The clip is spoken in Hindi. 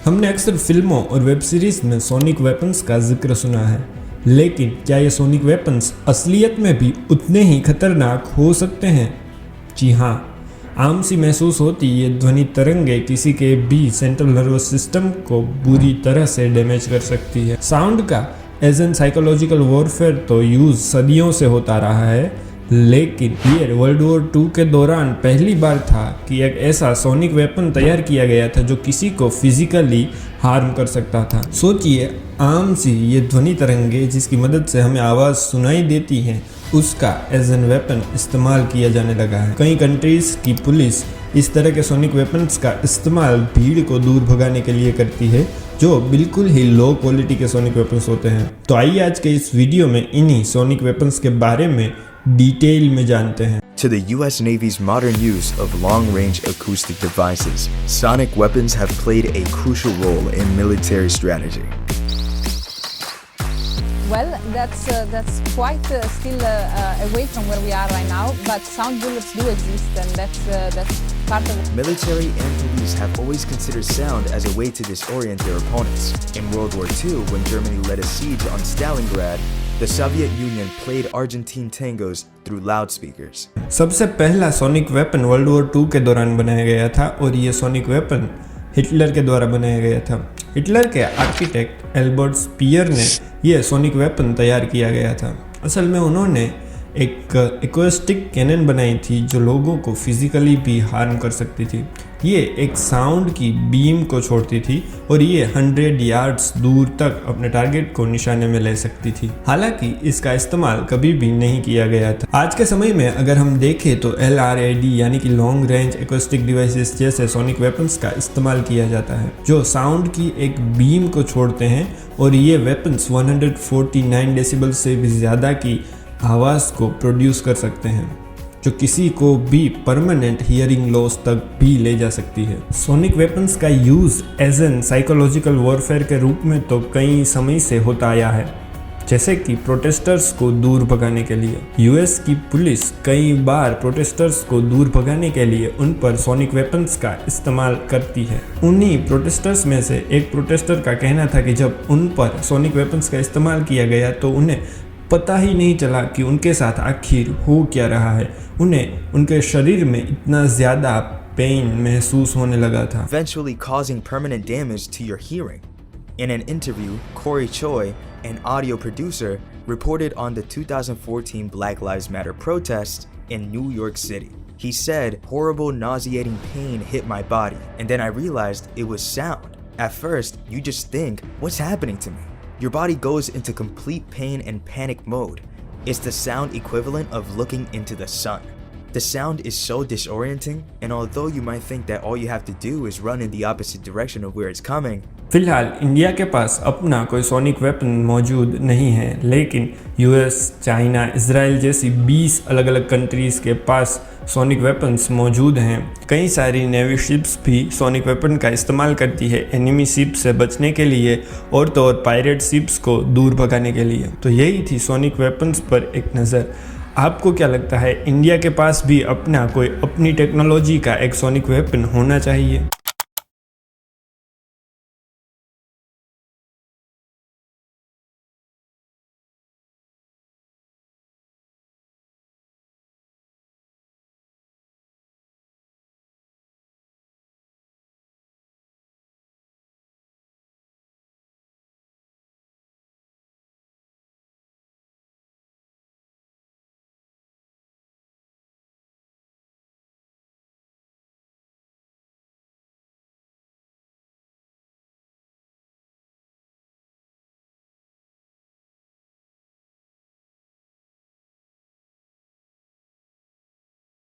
हमने अक्सर फिल्मों और वेब सीरीज में सोनिक वेपन्स का जिक्र सुना है, लेकिन क्या ये सोनिक वेपन्स असलियत में भी उतने ही खतरनाक हो सकते हैं? जी हाँ, आम सी महसूस होती ये ध्वनि तरंगे किसी के भी सेंट्रल नर्वस सिस्टम को बुरी तरह से डैमेज कर सकती है। साउंड का एज एन साइकोलॉजिकल वॉरफेयर तो यूज सदियों से होता रहा है, लेकिन ये वर्ल्ड वॉर 2 के दौरान पहली बार था कि एक ऐसा सोनिक वेपन तैयार किया गया था जो किसी को फिजिकली हार्म कर सकता था। सोचिए, आम सी ये ध्वनि तरंगे जिसकी मदद से हमें आवाज़ सुनाई देती हैं, उसका एज एन वेपन इस्तेमाल किया जाने लगा है। कई कंट्रीज की पुलिस इस तरह के सोनिक वेपन्स का इस्तेमाल भीड़ को दूर भगाने के लिए करती है, जो बिल्कुल ही लो क्वालिटी के सोनिक वेपन्स होते हैं। तो आइए आज के इस वीडियो में इन्हीं सोनिक वेपन्स के बारे में डिटेल में जानते हैं। To the U.S. Navy's modern use of long-range acoustic devices, sonic weapons have played a crucial role in military strategy. Well, that's quite still away from where we are right now, but sound bullets do exist, and that's part of it. Military and police have always considered sound as a way to disorient their opponents. In World War II, when Germany led a siege on Stalingrad, the Soviet Union played Argentine tangos through loudspeakers. सबसे पहला सोनिक वेपन वर्ल्ड वॉर 2 के दौरान बनाया गया था और ये सोनिक वेपन हिटलर के द्वारा बनाया गया था। हिटलर के आर्किटेक्ट एल्बर्ट स्पीयर ने यह सोनिक वेपन तैयार किया गया था। असल में उन्होंने एक एक्वेस्टिक कैनन बनाई थी जो लोगों को फिजिकली भी हार्म कर सकती थी। ये एक साउंड की बीम को छोड़ती थी और ये 100 यार्ड्स दूर तक अपने टारगेट को निशाने में ले सकती थी। हालांकि इसका इस्तेमाल कभी भी नहीं किया गया था। आज के समय में अगर हम देखें तो LRAD यानी कि लॉन्ग रेंज एक्वेस्टिक डिवाइसेस जैसे सोनिक वेपन्स का इस्तेमाल किया जाता है, जो साउंड की एक बीम को छोड़ते हैं और ये वेपन्स 149 डेसिबल से भी ज़्यादा की आवाज़ को प्रोड्यूस कर सकते हैं, जो किसी को भी परमानेंट हियरिंग लॉस तक भी ले जा सकती है। सोनिक वेपन्स का use as an psychological warfare के रूप में तो कई समय से होता आया है, जैसे कि प्रोटेस्टर्स को दूर भगाने के लिए। US की पुलिस कई बार प्रोटेस्टर्स को दूर भगाने के लिए उन पर सोनिक वेपन्स का इस्तेमाल करती है। उन्हीं प्रोटेस्टर्स में से एक प्रोटेस्टर का कहना था कि जब उन पर सोनिक वेपन्स का इस्तेमाल किया गया तो उन्हें पता ही नहीं चला कि उनके साथ आखिर हो क्या रहा है। उन्हें उनके शरीर में इतना ज़्यादा पेन महसूस होने लगा था, Eventually causing permanent damage to your hearing. In an interview, Corey Choi, an audio producer, reported on the 2014 Black Lives Matter protests in New York City. He said, "Horrible, nauseating pain hit my body, and then I realized it was sound. At first, you just think, what's happening to me? Your body goes into complete pain and panic mode. It's the sound equivalent of looking into the sun. The sound is so disorienting, and although you might think that all you have to do is run in the opposite direction of where it's coming." फिलहाल इंडिया के पास अपना कोई सोनिक वेपन मौजूद नहीं है, लेकिन US, चाइना, इजराइल जैसी 20 अलग अलग कंट्रीज़ के पास सोनिक वेपन्स मौजूद हैं। कई सारी नेवी शिप्स भी सोनिक वेपन का इस्तेमाल करती है एनिमी शिप से बचने के लिए और तो और पायरेट शिप्स को दूर भगाने के लिए। तो यही थी सोनिक वेपन्स पर एक नज़र। आपको क्या लगता है, इंडिया के पास भी अपनी टेक्नोलॉजी का एक सोनिक वेपन होना चाहिए?